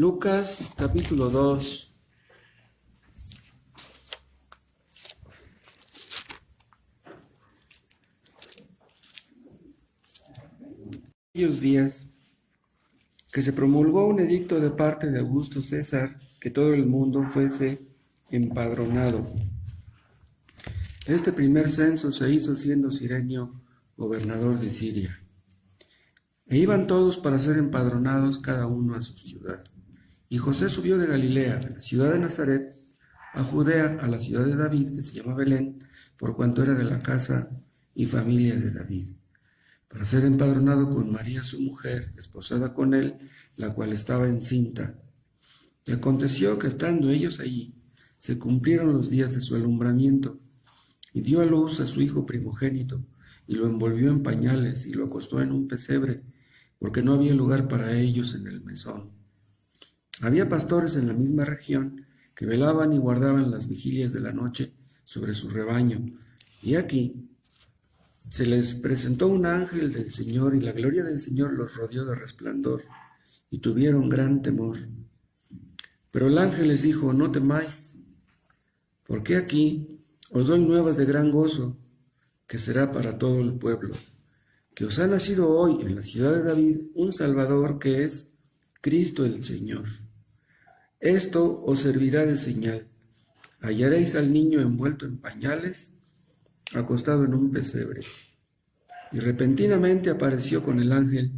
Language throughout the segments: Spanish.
Lucas capítulo 2. Aquellos días que se promulgó un edicto de parte de Augusto César que todo el mundo fuese empadronado. Este primer censo se hizo siendo Cirenio gobernador de Siria. E iban todos para ser empadronados cada uno a su ciudad. Y José subió de Galilea, de la ciudad de Nazaret, a Judea, a la ciudad de David, que se llama Belén, por cuanto era de la casa y familia de David, para ser empadronado con María su mujer, desposada con él, la cual estaba encinta. Y aconteció que estando ellos allí, se cumplieron los días de su alumbramiento, y dio a luz a su hijo primogénito, y lo envolvió en pañales, y lo acostó en un pesebre, porque no había lugar para ellos en el mesón. Había pastores en la misma región que velaban y guardaban las vigilias de la noche sobre su rebaño. Y aquí se les presentó un ángel del Señor, y la gloria del Señor los rodeó de resplandor, y tuvieron gran temor. Pero el ángel les dijo: no temáis, porque aquí os doy nuevas de gran gozo, que será para todo el pueblo, que os ha nacido hoy en la ciudad de David un Salvador, que es Cristo el Señor. Esto os servirá de señal: hallaréis al niño envuelto en pañales, acostado en un pesebre. Y repentinamente apareció con el ángel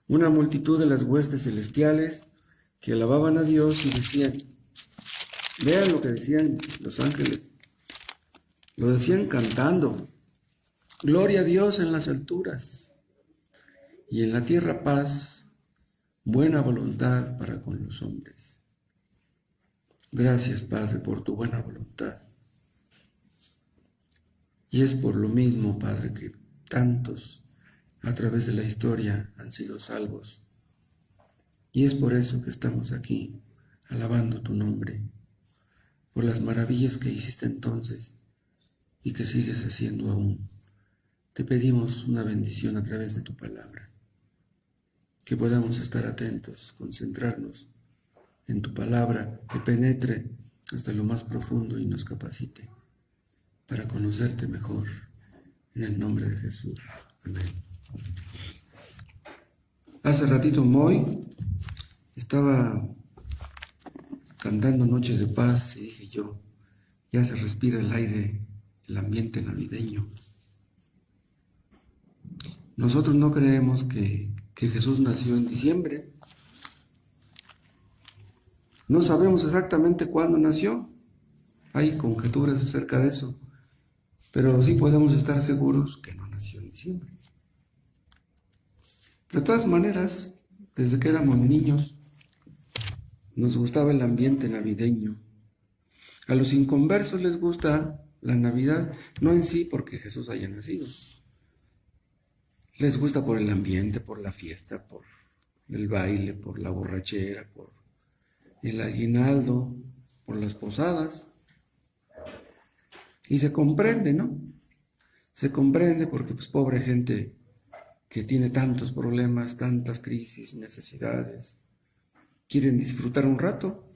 una multitud de las huestes celestiales que alababan a Dios y decían, vean lo que decían los ángeles, lo decían cantando: gloria a Dios en las alturas, y en la tierra paz, buena voluntad para con los hombres. Gracias, Padre, por tu buena voluntad. Y es por lo mismo, Padre, que tantos a través de la historia han sido salvos. Y es por eso que estamos aquí, alabando tu nombre, por las maravillas que hiciste entonces y que sigues haciendo aún. Te pedimos una bendición a través de tu palabra, que podamos estar atentos, concentrarnos en tu palabra, que penetre hasta lo más profundo y nos capacite para conocerte mejor. En el nombre de Jesús. Amén. Hace ratito Moy estaba cantando Noche de Paz y dije yo, ya se respira el aire, el ambiente navideño. Nosotros no creemos que Jesús nació en diciembre. No sabemos exactamente cuándo nació. Hay conjeturas acerca de eso. Pero sí podemos estar seguros que no nació en diciembre. De todas maneras, desde que éramos niños, nos gustaba el ambiente navideño. A los inconversos les gusta la Navidad, no en sí porque Jesús haya nacido. Les gusta por el ambiente, por la fiesta, por el baile, por la borrachera, por el aguinaldo, por las posadas. Y se comprende, ¿no? Se comprende porque pues pobre gente que tiene tantos problemas, tantas crisis, necesidades, quieren disfrutar un rato.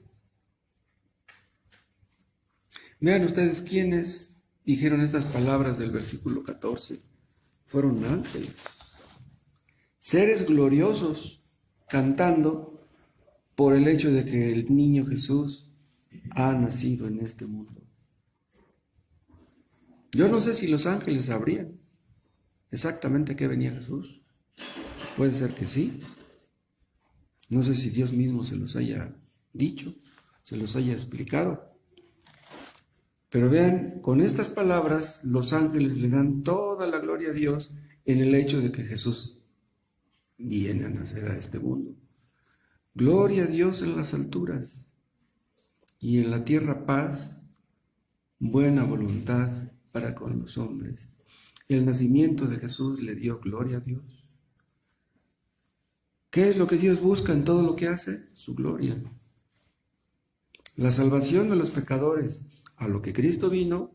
Vean ustedes quiénes dijeron estas palabras del versículo 14. Fueron ángeles, seres gloriosos, cantando por el hecho de que el niño Jesús ha nacido en este mundo. Yo no sé si los ángeles sabrían exactamente a qué venía Jesús. Puede ser que sí. No sé si Dios mismo se los haya dicho, se los haya explicado. Pero vean, con estas palabras los ángeles le dan toda la gloria a Dios en el hecho de que Jesús viene a nacer a este mundo. Gloria a Dios en las alturas y en la tierra paz, buena voluntad para con los hombres. El nacimiento de Jesús le dio gloria a Dios. ¿Qué es lo que Dios busca en todo lo que hace? Su gloria. La salvación de los pecadores, a lo que Cristo vino,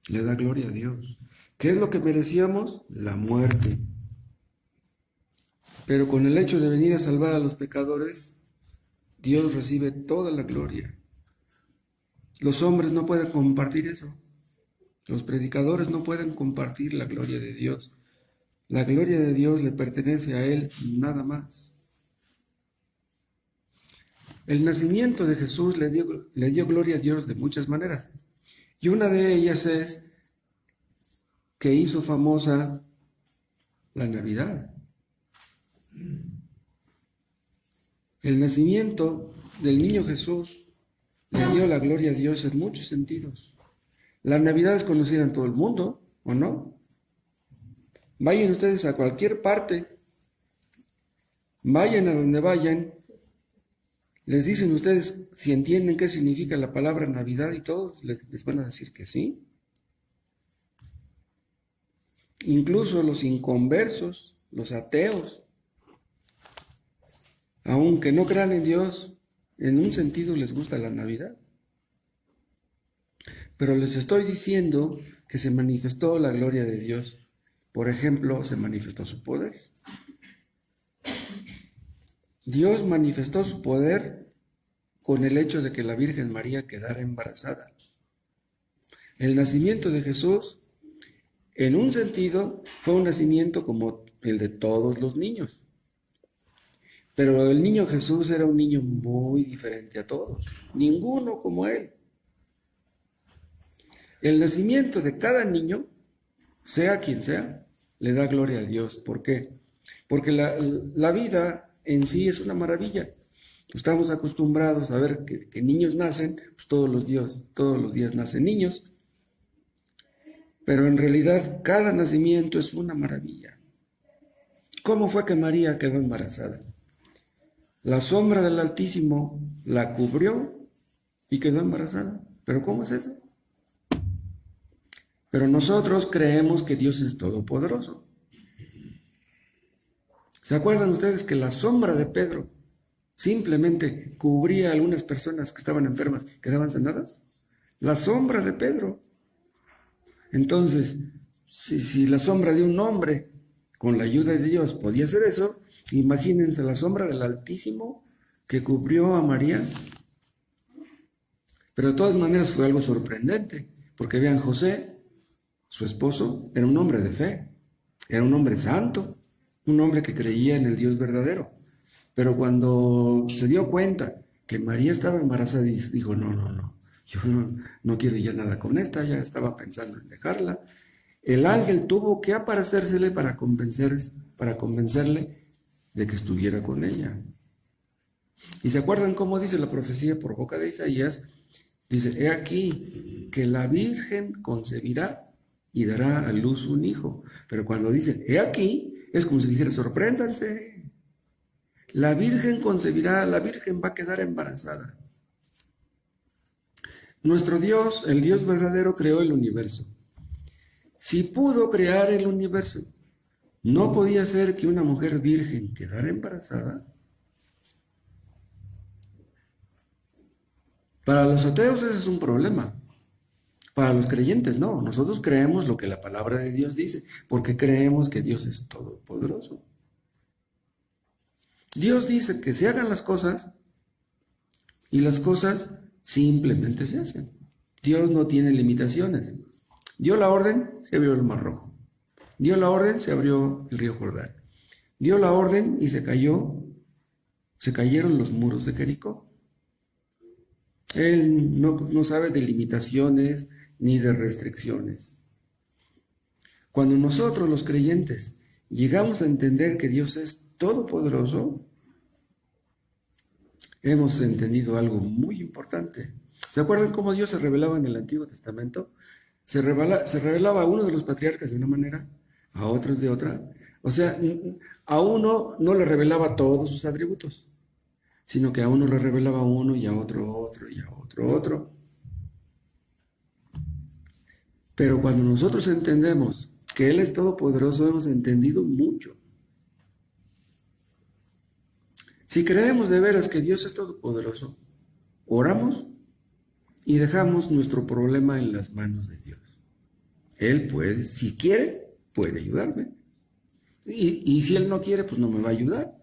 le da gloria a Dios. ¿Qué es lo que merecíamos? La muerte. Pero con el hecho de venir a salvar a los pecadores, Dios recibe toda la gloria. Los hombres no pueden compartir eso. Los predicadores no pueden compartir la gloria de Dios. La gloria de Dios le pertenece a Él nada más. El nacimiento de Jesús le dio gloria a Dios de muchas maneras. Y una de ellas es que hizo famosa la Navidad. El nacimiento del niño Jesús le dio la gloria a Dios en muchos sentidos. La Navidad es conocida en todo el mundo, ¿o no? Vayan ustedes a cualquier parte, vayan a donde vayan, les dicen ustedes si entienden qué significa la palabra Navidad y todos les van a decir que sí. Incluso los inconversos, los ateos, aunque no crean en Dios, en un sentido les gusta la Navidad. Pero les estoy diciendo que se manifestó la gloria de Dios. Por ejemplo, se manifestó su poder. Dios manifestó su poder con el hecho de que la Virgen María quedara embarazada. El nacimiento de Jesús, en un sentido, fue un nacimiento como el de todos los niños. Pero el niño Jesús era un niño muy diferente a todos, ninguno como él. El nacimiento de cada niño, sea quien sea, le da gloria a Dios. ¿Por qué? Porque la vida en sí es una maravilla. Estamos acostumbrados a ver que niños nacen, pues todos los días nacen niños, pero en realidad cada nacimiento es una maravilla. ¿Cómo fue que María quedó embarazada? La sombra del Altísimo la cubrió y quedó embarazada. ¿Pero cómo es eso? Pero nosotros creemos que Dios es todopoderoso. ¿Se acuerdan ustedes que la sombra de Pedro simplemente cubría a algunas personas que estaban enfermas, quedaban sanadas? La sombra de Pedro. Entonces, si la sombra de un hombre con la ayuda de Dios podía hacer eso, imagínense la sombra del Altísimo que cubrió a María. Pero de todas maneras fue algo sorprendente, porque vean, José, su esposo, era un hombre de fe, era un hombre santo, un hombre que creía en el Dios verdadero. Pero cuando se dio cuenta que María estaba embarazada, dijo, no, yo no quiero ya nada con esta, ya estaba pensando en dejarla. El ángel tuvo que aparecérsele para convencerle de que estuviera con ella. ¿Y se acuerdan cómo dice la profecía por boca de Isaías? Dice, he aquí que la Virgen concebirá y dará a luz un hijo. Pero cuando dice, he aquí, es como si dijera, sorpréndanse. La Virgen concebirá, la Virgen va a quedar embarazada. Nuestro Dios, el Dios verdadero, creó el universo. Si pudo crear el universo, ¿no podía ser que una mujer virgen quedara embarazada? Para los ateos ese es un problema. Para los creyentes no. Nosotros creemos lo que la palabra de Dios dice, porque creemos que Dios es todopoderoso. Dios dice que se hagan las cosas y las cosas simplemente se hacen. Dios no tiene limitaciones. Dio la orden, se abrió el Mar Rojo. Dio la orden, se abrió el río Jordán. Dio la orden y se cayeron los muros de Jericó. Él no sabe de limitaciones ni de restricciones. Cuando nosotros los creyentes llegamos a entender que Dios es todopoderoso, hemos entendido algo muy importante. ¿Se acuerdan cómo Dios se revelaba en el Antiguo Testamento? Se revelaba a uno de los patriarcas de una manera, a otros de otra. O sea, a uno no le revelaba todos sus atributos, sino que a uno le revelaba uno y a otro y a otro. Pero cuando nosotros entendemos que Él es todopoderoso, hemos entendido mucho. Si creemos de veras que Dios es todopoderoso, oramos y dejamos nuestro problema en las manos de Dios. Él puede, si quiere, puede ayudarme. Y si Él no quiere, pues no me va a ayudar.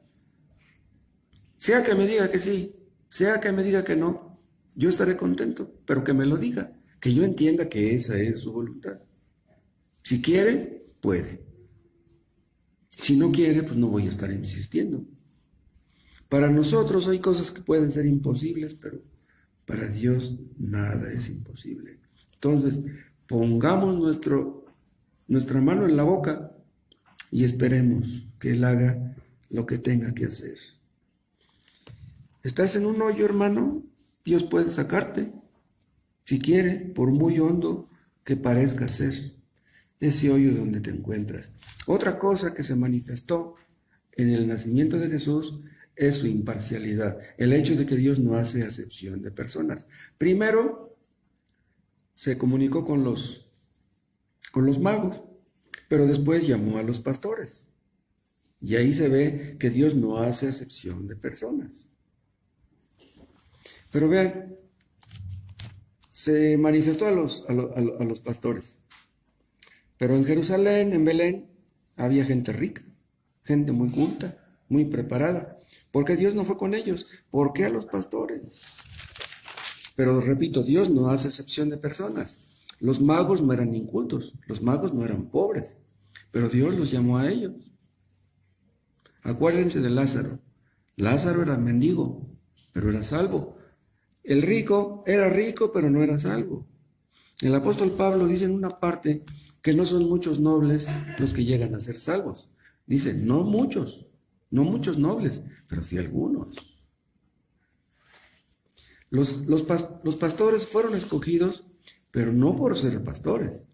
Sea que me diga que sí, sea que me diga que no, yo estaré contento, pero que me lo diga, que yo entienda que esa es su voluntad. Si quiere, puede. Si no quiere, pues no voy a estar insistiendo. Para nosotros hay cosas que pueden ser imposibles, pero para Dios nada es imposible. Entonces, pongamos nuestra mano en la boca y esperemos que Él haga lo que tenga que hacer. ¿Estás en un hoyo, hermano? Dios puede sacarte, si quiere, por muy hondo que parezca ser ese hoyo donde te encuentras. Otra cosa que se manifestó en el nacimiento de Jesús es su imparcialidad, el hecho de que Dios no hace acepción de personas. Primero, se comunicó con los magos, pero después llamó a los pastores. Y ahí se ve que Dios no hace acepción de personas. Pero vean, se manifestó a los pastores. Pero en Jerusalén, en Belén, había gente rica, gente muy culta, muy preparada. ¿Por qué Dios no fue con ellos? ¿Por qué a los pastores? Pero repito, Dios no hace excepción de personas. Los magos no eran incultos, los magos no eran pobres, pero Dios los llamó a ellos. Acuérdense de Lázaro. Lázaro era mendigo, pero era salvo. El rico era rico, pero no era salvo. El apóstol Pablo dice en una parte que no son muchos nobles los que llegan a ser salvos. Dice, no muchos nobles, pero sí algunos. Los pastores fueron escogidos, pero no por ser pastores.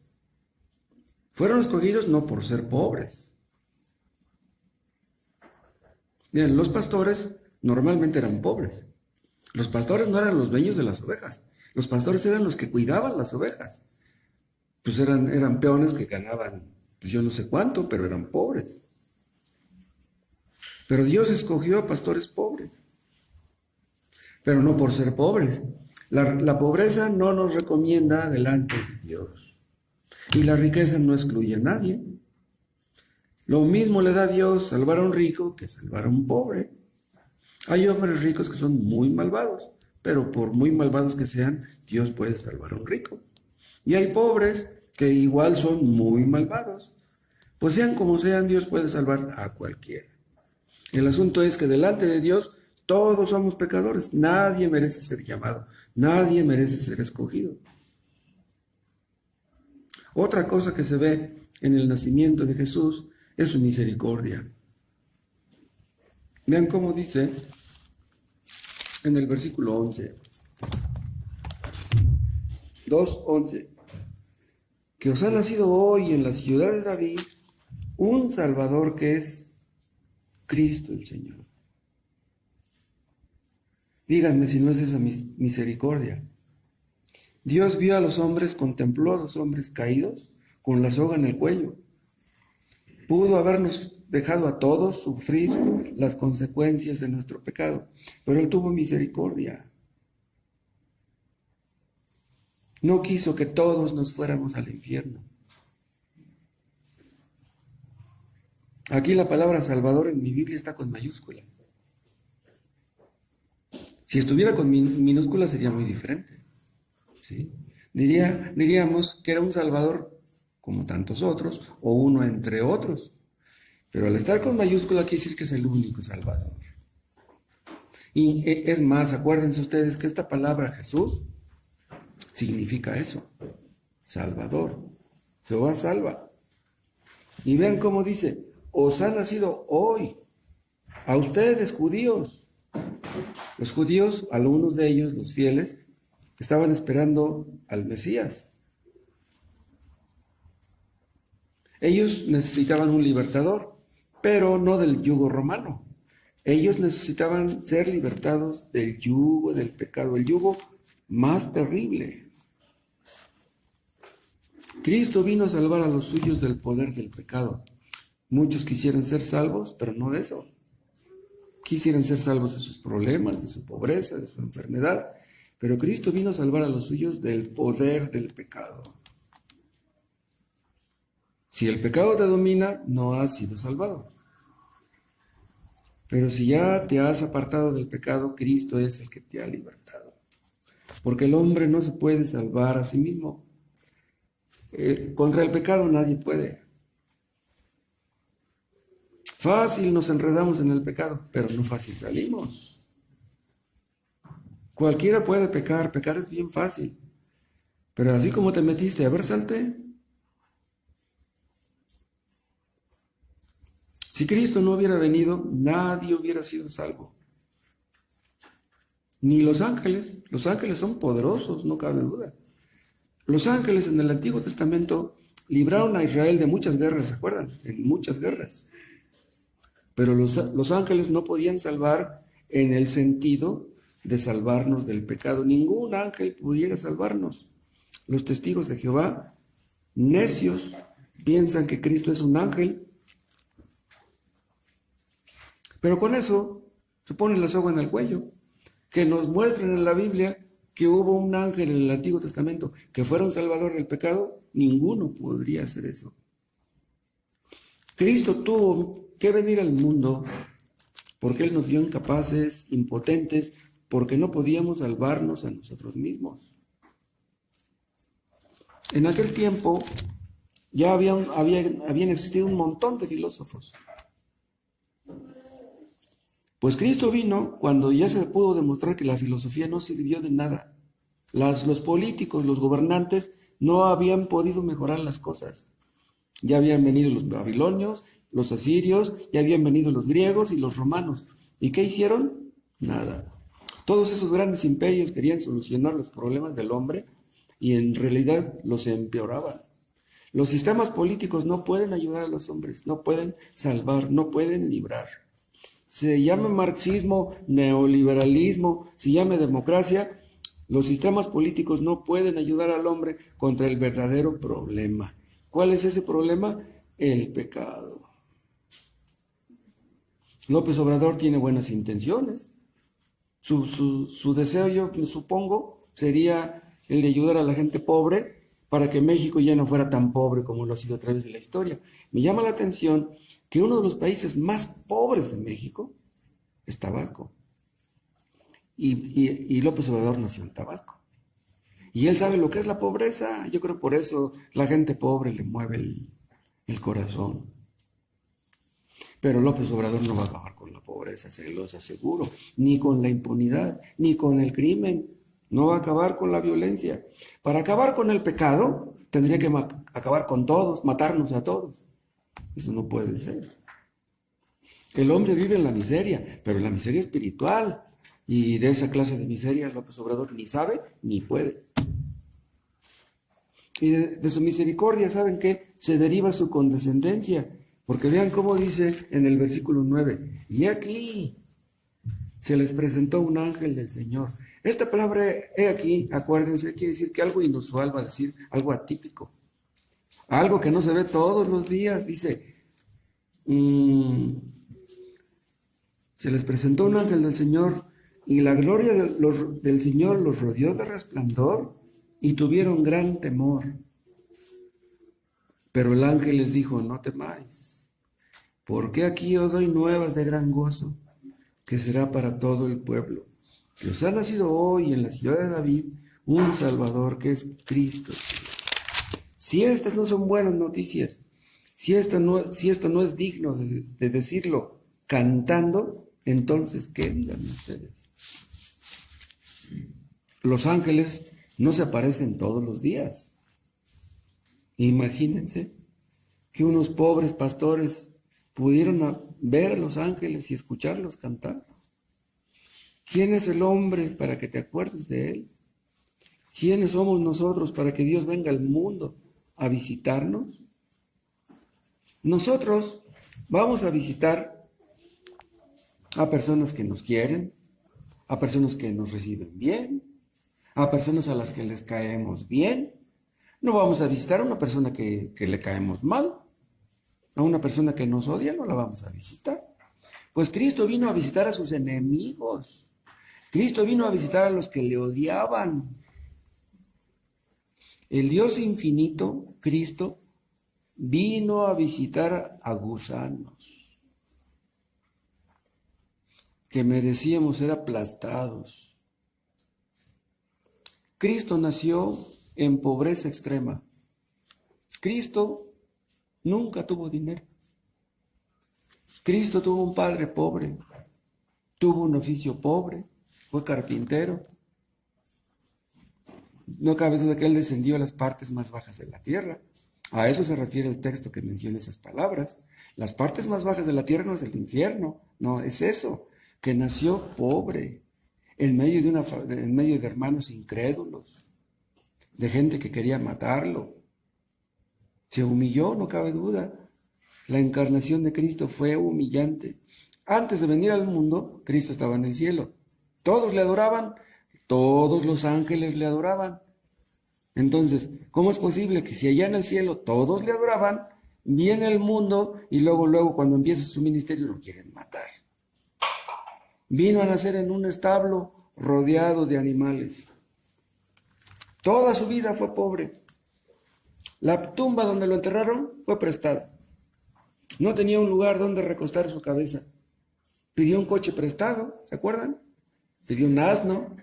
Fueron escogidos no por ser pobres. Miren, los pastores normalmente eran pobres. Los pastores no eran los dueños de las ovejas. Los pastores eran los que cuidaban las ovejas. Pues eran peones que ganaban, pues yo no sé cuánto, pero eran pobres. Pero Dios escogió a pastores pobres. Pero no por ser pobres. La pobreza no nos recomienda delante de Dios. Y la riqueza no excluye a nadie. Lo mismo le da a Dios salvar a un rico que salvar a un pobre. Hay hombres ricos que son muy malvados, pero por muy malvados que sean, Dios puede salvar a un rico. Y hay pobres que igual son muy malvados. Pues sean como sean, Dios puede salvar a cualquiera. El asunto es que delante de Dios todos somos pecadores. Nadie merece ser llamado. Nadie merece ser escogido. Otra cosa que se ve en el nacimiento de Jesús es su misericordia. Vean cómo dice en el versículo 11. 2:11. Que os ha nacido hoy en la ciudad de David un Salvador que es Cristo el Señor. Díganme si no es esa misericordia. Dios vio a los hombres, contempló a los hombres caídos con la soga en el cuello. Pudo habernos dejado a todos sufrir las consecuencias de nuestro pecado, pero Él tuvo misericordia. No quiso que todos nos fuéramos al infierno. Aquí la palabra Salvador en mi Biblia está con mayúscula. Si estuviera con minúscula sería muy diferente. ¿Sí? Diríamos que era un Salvador como tantos otros, o uno entre otros. Pero al estar con mayúscula quiere decir que es el único Salvador. Y es más, acuérdense ustedes que esta palabra Jesús significa eso, Salvador. Jehová salva. Y vean cómo dice, os ha nacido hoy, a ustedes judíos. Los judíos, algunos de ellos, los fieles, estaban esperando al Mesías. Ellos necesitaban un libertador, pero no del yugo romano. Ellos necesitaban ser libertados del yugo del pecado, el yugo más terrible. Cristo vino a salvar a los suyos del poder del pecado. Muchos quisieran ser salvos, pero no de eso. Quisieran ser salvos de sus problemas, de su pobreza, de su enfermedad. Pero Cristo vino a salvar a los suyos del poder del pecado. Si el pecado te domina, no has sido salvado. Pero si ya te has apartado del pecado, Cristo es el que te ha libertado. Porque el hombre no se puede salvar a sí mismo. Contra el pecado nadie puede. Fácil nos enredamos en el pecado, pero no fácil salimos. Cualquiera puede pecar, pecar es bien fácil. Pero así como te metiste, a ver, salte. Si Cristo no hubiera venido, nadie hubiera sido salvo. Ni los ángeles. Los ángeles son poderosos, no cabe duda. Los ángeles en el Antiguo Testamento libraron a Israel de muchas guerras, ¿se acuerdan? En muchas guerras. Pero los ángeles no podían salvar en el sentido de salvarnos del pecado. Ningún ángel pudiera salvarnos. Los testigos de Jehová, necios, piensan que Cristo es un ángel. Pero con eso se ponen la soga en el cuello. Que nos muestren en la Biblia que hubo un ángel en el Antiguo Testamento que fuera un salvador del pecado. Ninguno podría hacer eso. Cristo tuvo que venir al mundo porque Él nos dio incapaces, impotentes, porque no podíamos salvarnos a nosotros mismos. En aquel tiempo ya habían existido un montón de filósofos. Pues Cristo vino cuando ya se pudo demostrar que la filosofía no sirvió de nada. Los políticos, los gobernantes, no habían podido mejorar las cosas. Ya habían venido los babilonios, los asirios, ya habían venido los griegos y los romanos. ¿Y qué hicieron? Nada. Todos esos grandes imperios querían solucionar los problemas del hombre y en realidad los empeoraban. Los sistemas políticos no pueden ayudar a los hombres, no pueden salvar, no pueden librar. Se llama marxismo, neoliberalismo, se llama democracia. Los sistemas políticos no pueden ayudar al hombre contra el verdadero problema. ¿Cuál es ese problema? El pecado. López Obrador tiene buenas intenciones. Su deseo, yo supongo, sería el de ayudar a la gente pobre para que México ya no fuera tan pobre como lo ha sido a través de la historia. Me llama la atención que uno de los países más pobres de México es Tabasco. Y López Obrador nació en Tabasco. Y él sabe lo que es la pobreza. Yo creo por eso la gente pobre le mueve el corazón. Pero López Obrador no va a acabar con la pobreza, se los aseguro. Ni con la impunidad, ni con el crimen. No va a acabar con la violencia. Para acabar con el pecado, tendría que acabar con todos, matarnos a todos. Eso no puede ser. El hombre vive en la miseria, pero en la miseria espiritual. Y de esa clase de miseria López Obrador ni sabe ni puede. Y de su misericordia, ¿saben qué? Se deriva su condescendencia. Porque vean cómo dice en el versículo 9. Y aquí se les presentó un ángel del Señor. Esta palabra, he aquí, acuérdense, quiere decir que algo inusual, va a decir algo atípico. Algo que no se ve todos los días, dice. Se les presentó un ángel del Señor y la gloria del Señor los rodeó de resplandor y tuvieron gran temor. Pero el ángel les dijo, no temáis, porque aquí os doy nuevas de gran gozo, que será para todo el pueblo. Que os ha nacido hoy en la ciudad de David un Salvador, que es Cristo. Si estas no son buenas noticias, si esto no es digno de decirlo cantando, entonces, ¿qué digan ustedes? Los ángeles no se aparecen todos los días. Imagínense que unos pobres pastores pudieron ver a los ángeles y escucharlos cantar. ¿Quién es el hombre para que te acuerdes de él? ¿Quiénes somos nosotros para que Dios venga al mundo a visitarnos? Nosotros vamos a visitar a personas que nos quieren, a personas que nos reciben bien, a personas a las que les caemos bien. No vamos a visitar a una persona que le caemos mal. A una persona que nos odia no la vamos a visitar. Pues Cristo vino a visitar a sus enemigos. Cristo vino a visitar a los que le odiaban. El Dios infinito, Cristo, vino a visitar a gusanos. que merecíamos ser aplastados. Cristo nació en pobreza extrema. Cristo nunca tuvo dinero. Cristo tuvo un padre pobre, tuvo un oficio pobre, fue carpintero. No cabe duda que él descendió a las partes más bajas de la tierra. A eso se refiere el texto que menciona esas palabras. Las partes más bajas de la tierra no es el infierno, no, es eso, que nació pobre, en medio de hermanos incrédulos, de gente que quería matarlo. Se humilló, no cabe duda. La encarnación de Cristo fue humillante. Antes de venir al mundo, Cristo estaba en el cielo. Todos le adoraban, todos los ángeles le adoraban. Entonces, ¿cómo es posible que si allá en el cielo todos le adoraban, viene al mundo y luego cuando empieza su ministerio lo quieren matar? Vino a nacer en un establo rodeado de animales. Toda su vida fue pobre. La tumba donde lo enterraron fue prestada. No tenía un lugar donde recostar su cabeza. Pidió un coche prestado, ¿se acuerdan? Pidió un asno.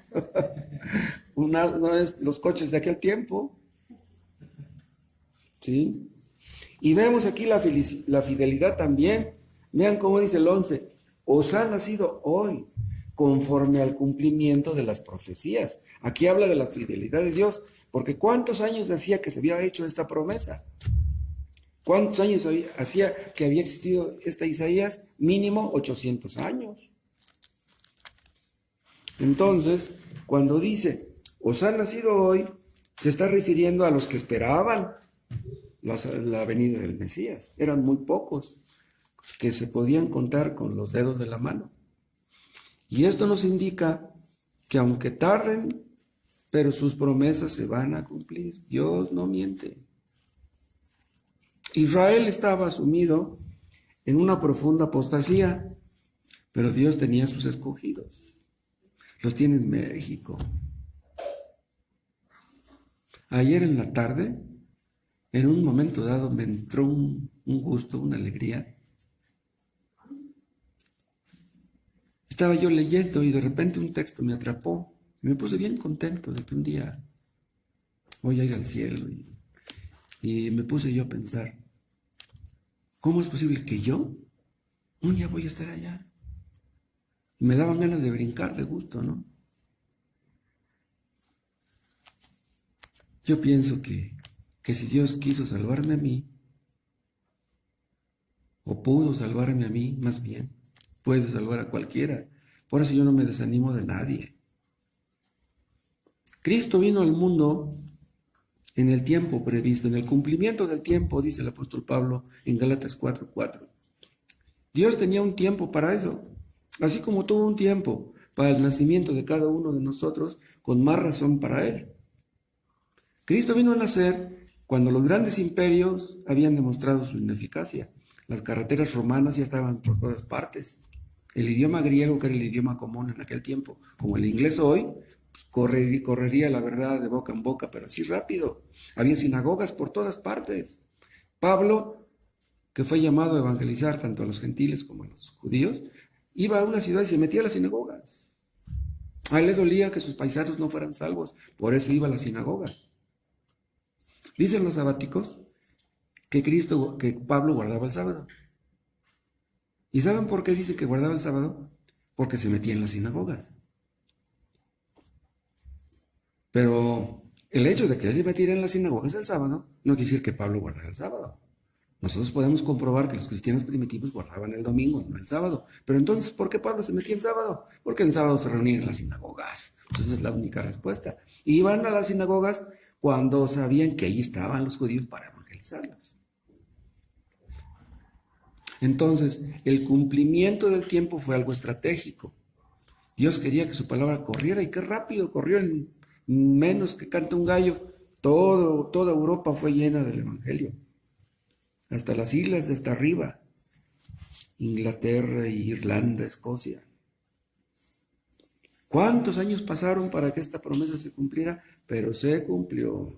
Un asno es los coches de aquel tiempo. ¿Sí? Y vemos aquí la fidelidad también. Vean cómo dice el 11. Os ha nacido hoy, conforme al cumplimiento de las profecías. Aquí habla de la fidelidad de Dios, porque ¿cuántos años hacía que se había hecho esta promesa? ¿Cuántos años hacía que había existido esta Isaías? Mínimo 800 años. Entonces, cuando dice, os ha nacido hoy, se está refiriendo a los que esperaban la venida del Mesías. Eran muy pocos, que se podían contar con los dedos de la mano. Y esto nos indica que aunque tarden, pero sus promesas se van a cumplir. Dios no miente. Israel estaba sumido en una profunda apostasía, pero Dios tenía sus escogidos. Los tiene en México. Ayer en la tarde, en un momento dado, me entró un gusto, una alegría. Estaba yo leyendo y de repente un texto me atrapó. Y me puse bien contento de que un día voy a ir al cielo. Y me puse yo a pensar, ¿cómo es posible que yo un día voy a estar allá? Y me daban ganas de brincar de gusto, ¿no? Yo pienso que si Dios quiso salvarme a mí, o pudo salvarme a mí, más bien, puede salvar a cualquiera. Por eso yo no me desanimo de nadie. Cristo vino al mundo en el tiempo previsto, en el cumplimiento del tiempo, dice el apóstol Pablo en Gálatas 4:4. Dios tenía un tiempo para eso, así como tuvo un tiempo para el nacimiento de cada uno de nosotros, con más razón para Él. Cristo vino a nacer cuando los grandes imperios habían demostrado su ineficacia. Las carreteras romanas ya estaban por todas partes. El idioma griego, que era el idioma común en aquel tiempo, como el inglés hoy, pues correría la verdad de boca en boca, pero así rápido. Había sinagogas por todas partes. Pablo, que fue llamado a evangelizar tanto a los gentiles como a los judíos, iba a una ciudad y se metía a las sinagogas. A él le dolía que sus paisanos no fueran salvos, por eso iba a las sinagogas. Dicen los sabáticos que Pablo guardaba el sábado. ¿Y saben por qué dice que guardaba el sábado? Porque se metía en las sinagogas. Pero el hecho de que él se metiera en las sinagogas el sábado no quiere decir que Pablo guardara el sábado. Nosotros podemos comprobar que los cristianos primitivos guardaban el domingo, no el sábado. Pero entonces, ¿por qué Pablo se metía en sábado? Porque en sábado se reunían en las sinagogas. Entonces es la única respuesta. Y iban a las sinagogas cuando sabían que ahí estaban los judíos para evangelizarlos. Entonces, el cumplimiento del tiempo fue algo estratégico. Dios quería que su palabra corriera, y qué rápido corrió, en menos que canta un gallo. Toda Europa fue llena del evangelio. Hasta las islas de hasta arriba. Inglaterra, Irlanda, Escocia. ¿Cuántos años pasaron para que esta promesa se cumpliera? Pero se cumplió.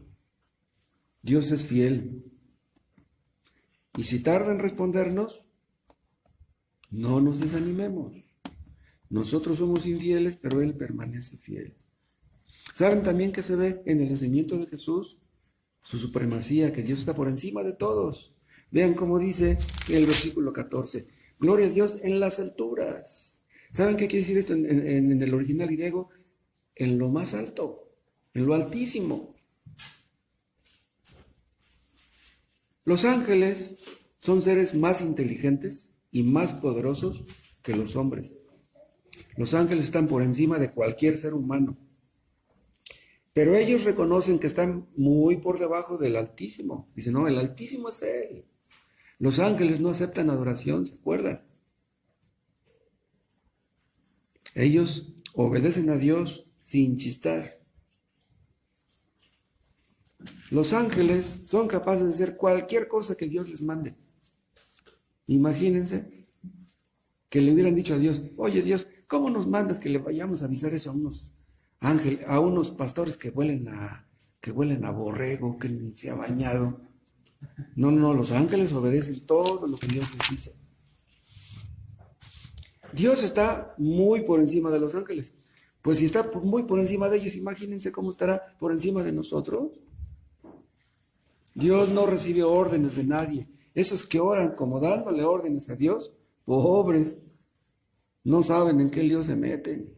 Dios es fiel. Y si tarda en respondernos, no nos desanimemos. Nosotros somos infieles, pero Él permanece fiel. ¿Saben también que se ve en el nacimiento de Jesús? Su supremacía, que Dios está por encima de todos. Vean cómo dice el versículo 14. Gloria a Dios en las alturas. ¿Saben qué quiere decir esto en el original griego? En lo más alto, en lo altísimo. Los ángeles son seres más inteligentes y más poderosos que los hombres. Los ángeles están por encima de cualquier ser humano. Pero ellos reconocen que están muy por debajo del Altísimo. Dicen, no, el Altísimo es Él. Los ángeles no aceptan adoración, ¿se acuerdan? Ellos obedecen a Dios sin chistar. Los ángeles son capaces de hacer cualquier cosa que Dios les mande. Imagínense que le hubieran dicho a Dios, oye Dios, ¿cómo nos mandas que le vayamos a avisar eso a unos ángeles, a unos pastores que huelen a borrego, que ni se ha bañado? No, los ángeles obedecen todo lo que Dios les dice. Dios está muy por encima de los ángeles. Pues si está muy por encima de ellos, imagínense cómo estará por encima de nosotros. Dios no recibe órdenes de nadie. Esos que oran como dándole órdenes a Dios, pobres, no saben en qué lío se meten.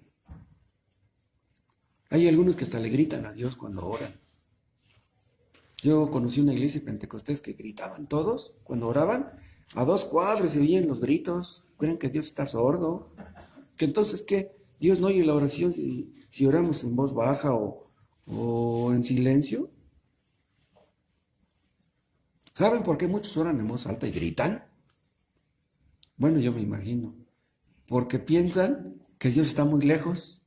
Hay algunos que hasta le gritan a Dios cuando oran. Yo conocí una iglesia de Pentecostés que gritaban todos cuando oraban. A 2 cuadras se oían los gritos. ¿Creen que Dios está sordo? ¿Que entonces qué? ¿Dios no oye la oración si oramos en voz baja o en silencio? ¿Saben por qué muchos oran en voz alta y gritan? Bueno, yo me imagino. Porque piensan que Dios está muy lejos.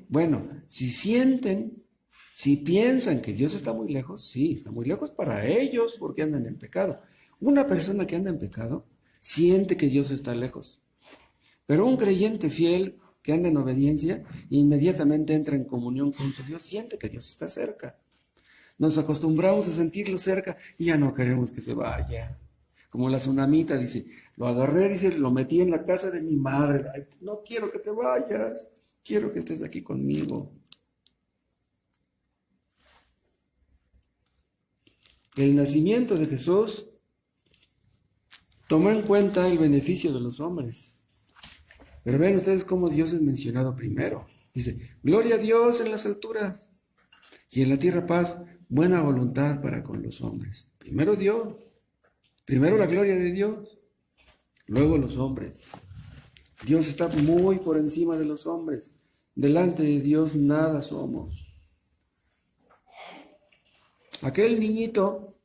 Bueno, si piensan que Dios está muy lejos, sí, está muy lejos para ellos porque andan en pecado. Una persona que anda en pecado siente que Dios está lejos. Pero un creyente fiel que anda en obediencia, inmediatamente entra en comunión con su Dios, siente que Dios está cerca. Nos acostumbramos a sentirlo cerca y ya no queremos que se vaya. Como la tsunamita dice, lo agarré, dice, lo metí en la casa de mi madre. Ay, no quiero que te vayas, quiero que estés aquí conmigo. El nacimiento de Jesús tomó en cuenta el beneficio de los hombres. Pero ven ustedes cómo Dios es mencionado primero. Dice, gloria a Dios en las alturas y en la tierra paz, buena voluntad para con los hombres. Primero Dios, primero la gloria de Dios, luego los hombres. Dios está muy por encima de los hombres. Delante de Dios nada somos. Aquel niñito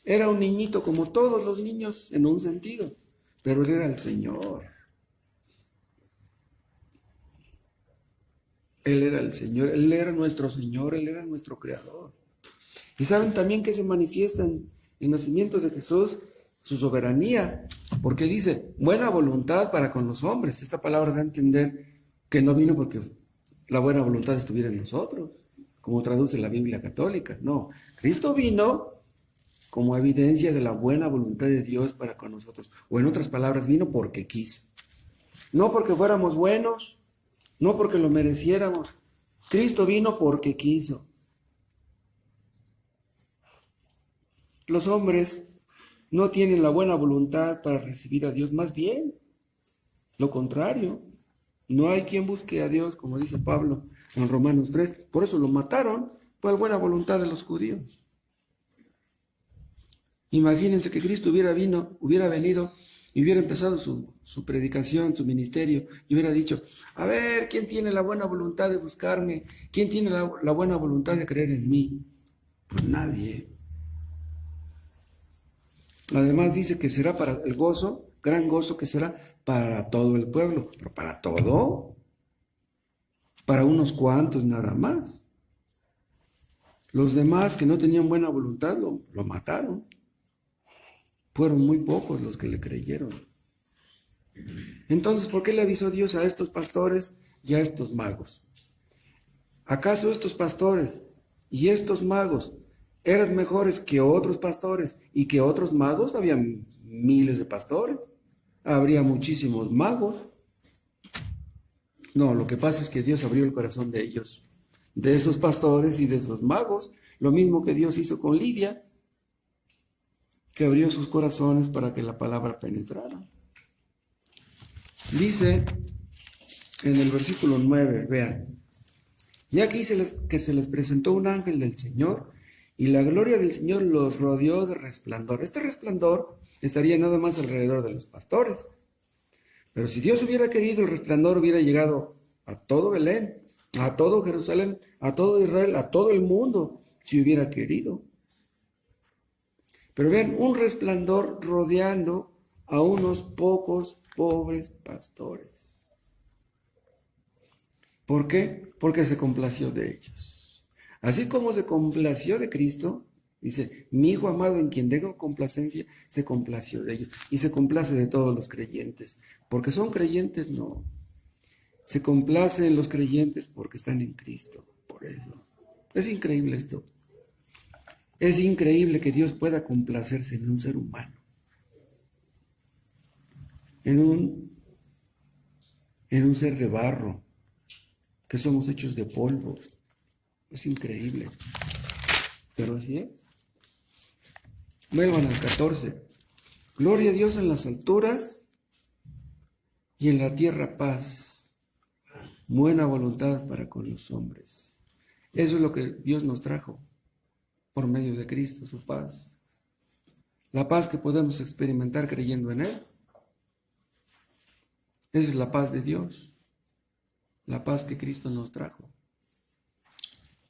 era un niñito como todos los niños en un sentido, pero él era el Señor. Él era el Señor, Él era nuestro Señor, Él era nuestro Creador. Y saben también que se manifiesta en el nacimiento de Jesús su soberanía, porque dice, buena voluntad para con los hombres. Esta palabra da a entender que no vino porque la buena voluntad estuviera en nosotros, como traduce la Biblia católica. No, Cristo vino como evidencia de la buena voluntad de Dios para con nosotros. O en otras palabras, vino porque quiso. No porque fuéramos buenos, no porque lo mereciéramos. Cristo vino porque quiso. Los hombres no tienen la buena voluntad para recibir a Dios, más bien lo contrario. No hay quien busque a Dios, como dice Pablo en Romanos 3. Por eso lo mataron por la buena voluntad de los judíos. Imagínense que Cristo hubiera venido y hubiera empezado su predicación, su ministerio, y hubiera dicho, a ver, ¿quién tiene la buena voluntad de buscarme? ¿Quién tiene la buena voluntad de creer en mí? Pues nadie. Además dice que será para el gozo, gran gozo que será para todo el pueblo. ¿Pero para todo? Para unos cuantos nada más. Los demás que no tenían buena voluntad lo mataron. Fueron muy pocos los que le creyeron. Entonces, ¿por qué le avisó Dios a estos pastores y a estos magos? ¿Acaso estos pastores y estos magos eran mejores que otros pastores y que otros magos? Había miles de pastores, habría muchísimos magos. No, lo que pasa es que Dios abrió el corazón de ellos, de esos pastores y de esos magos, lo mismo que Dios hizo con Lidia, que abrió sus corazones para que la palabra penetrara. Dice en el versículo 9, vean, y aquí que se les presentó un ángel del Señor, y la gloria del Señor los rodeó de resplandor. Este resplandor estaría nada más alrededor de los pastores. Pero si Dios hubiera querido, el resplandor hubiera llegado a todo Belén, a todo Jerusalén, a todo Israel, a todo el mundo, si hubiera querido. Pero vean, un resplandor rodeando a unos pocos pobres pastores. ¿Por qué? Porque se complació de ellos. Así como se complació de Cristo, dice, mi Hijo amado en quien tengo complacencia, se complació de ellos. Y se complace de todos los creyentes. Porque son creyentes, no. Se complace en los creyentes porque están en Cristo. Por eso. Es increíble esto. Es increíble que Dios pueda complacerse en un ser humano. En un ser de barro. Que somos hechos de polvo. Es increíble. Pero así es. Vuelvan al 14. Gloria a Dios en las alturas y en la tierra paz. Buena voluntad para con los hombres. Eso es lo que Dios nos trajo por medio de Cristo, su paz. La paz que podemos experimentar creyendo en Él. Esa es la paz de Dios. La paz que Cristo nos trajo.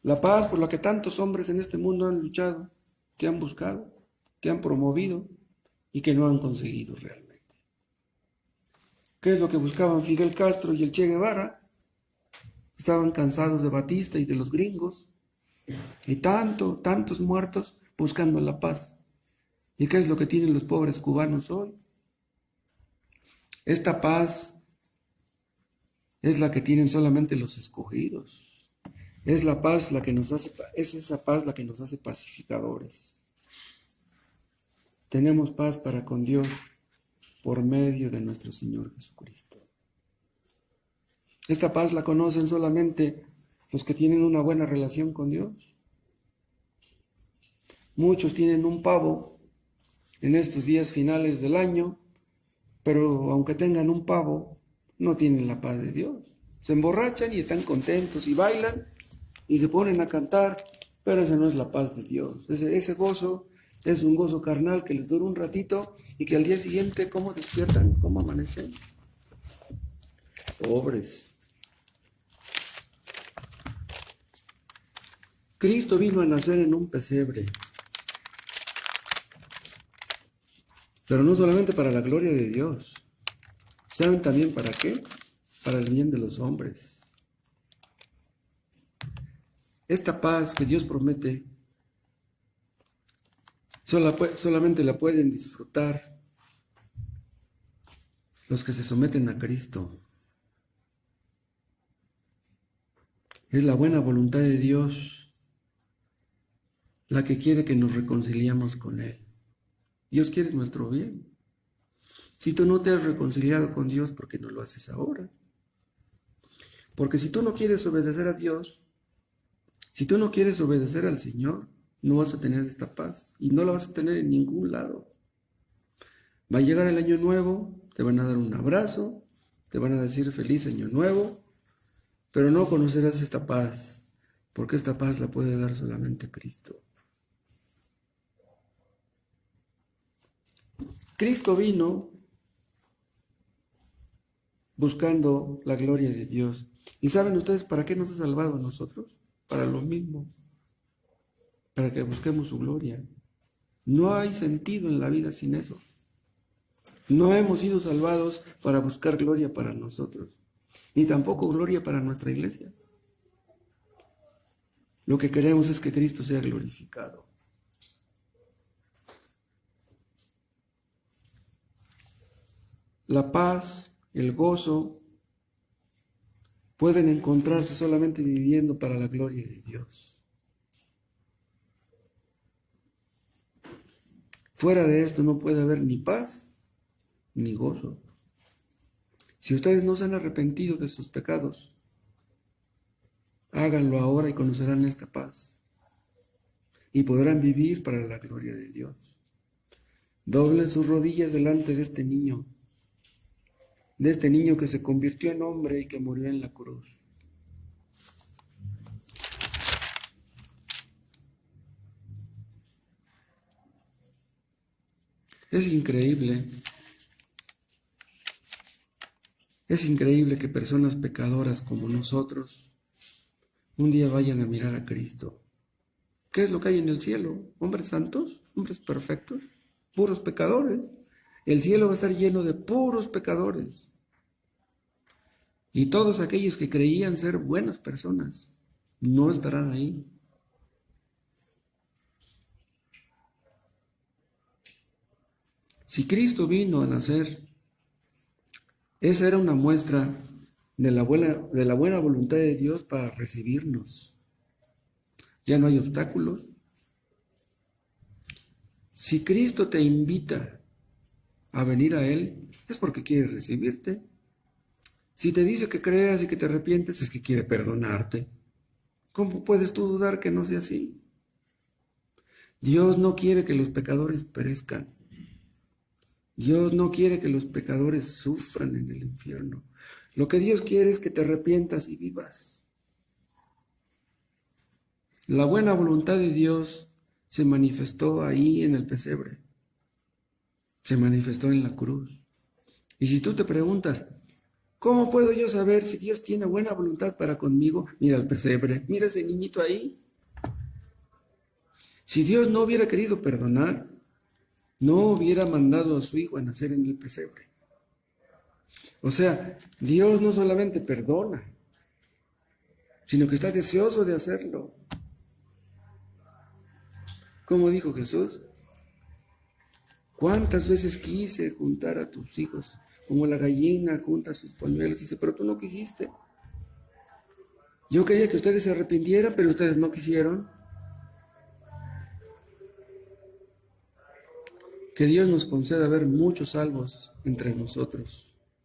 La paz por la que tantos hombres en este mundo han luchado, que han buscado, que han promovido y que no han conseguido realmente. ¿Qué es lo que buscaban Fidel Castro y el Che Guevara? Estaban cansados de Batista y de los gringos. Y tantos muertos buscando la paz. ¿Y qué es lo que tienen los pobres cubanos hoy? Esta paz es la que tienen solamente los escogidos. Es la paz la que nos hace, es esa paz la que nos hace pacificadores. Tenemos paz para con Dios por medio de nuestro Señor Jesucristo. Esta paz la conocen solamente los que tienen una buena relación con Dios. Muchos tienen un pavo en estos días finales del año, pero aunque tengan un pavo, no tienen la paz de Dios. Se emborrachan y están contentos y bailan y se ponen a cantar, pero esa no es la paz de Dios. Ese gozo es un gozo carnal que les dura un ratito y que al día siguiente, ¿cómo despiertan? ¿Cómo amanecen? Pobres. Cristo vino a nacer en un pesebre, pero no solamente para la gloria de Dios. ¿Saben también para qué? Para el bien de los hombres. Esta paz que Dios promete, solamente la pueden disfrutar los que se someten a Cristo. Es la buena voluntad de Dios la que quiere que nos reconciliemos con Él. Dios quiere nuestro bien. Si tú no te has reconciliado con Dios, ¿por qué no lo haces ahora? Porque si tú no quieres obedecer a Dios, si tú no quieres obedecer al Señor, no vas a tener esta paz y no la vas a tener en ningún lado. Va a llegar el año nuevo, te van a dar un abrazo, te van a decir feliz año nuevo, pero no conocerás esta paz, porque esta paz la puede dar solamente Cristo. Cristo vino buscando la gloria de Dios. ¿Y saben ustedes para qué nos ha salvado a nosotros? Para lo mismo, para que busquemos su gloria. No hay sentido en la vida sin eso. No hemos sido salvados para buscar gloria para nosotros, ni tampoco gloria para nuestra iglesia. Lo que queremos es que Cristo sea glorificado. La paz, el gozo, pueden encontrarse solamente viviendo para la gloria de Dios. Fuera de esto no puede haber ni paz ni gozo. Si ustedes no se han arrepentido de sus pecados, háganlo ahora y conocerán esta paz y podrán vivir para la gloria de Dios. Doblen sus rodillas delante de este niño que se convirtió en hombre y que murió en la cruz. Es increíble que personas pecadoras como nosotros un día vayan a mirar a Cristo. ¿Qué es lo que hay en el cielo? ¿Hombres santos? ¿Hombres perfectos? ¿Puros pecadores? El cielo va a estar lleno de puros pecadores. Y todos aquellos que creían ser buenas personas no estarán ahí. Si Cristo vino a nacer, esa era una muestra de la buena voluntad de Dios para recibirnos. Ya no hay obstáculos. Si Cristo te invita a venir a Él, es porque quiere recibirte. Si te dice que creas y que te arrepientes, es que quiere perdonarte. ¿Cómo puedes tú dudar que no sea así? Dios no quiere que los pecadores perezcan. Dios no quiere que los pecadores sufran en el infierno. Lo que Dios quiere es que te arrepientas y vivas. La buena voluntad de Dios se manifestó ahí en el pesebre. Se manifestó en la cruz. Y si tú te preguntas, ¿cómo puedo yo saber si Dios tiene buena voluntad para conmigo? Mira el pesebre, mira ese niñito ahí. Si Dios no hubiera querido perdonar, no hubiera mandado a su hijo a nacer en el pesebre. O sea, Dios no solamente perdona, sino que está deseoso de hacerlo. Como dijo Jesús, ¿cuántas veces quise juntar a tus hijos como la gallina junta sus polluelos? Dice, pero tú no quisiste. Yo quería que ustedes se arrepintieran, pero ustedes no quisieron. Que Dios nos conceda ver muchos salvos entre nosotros.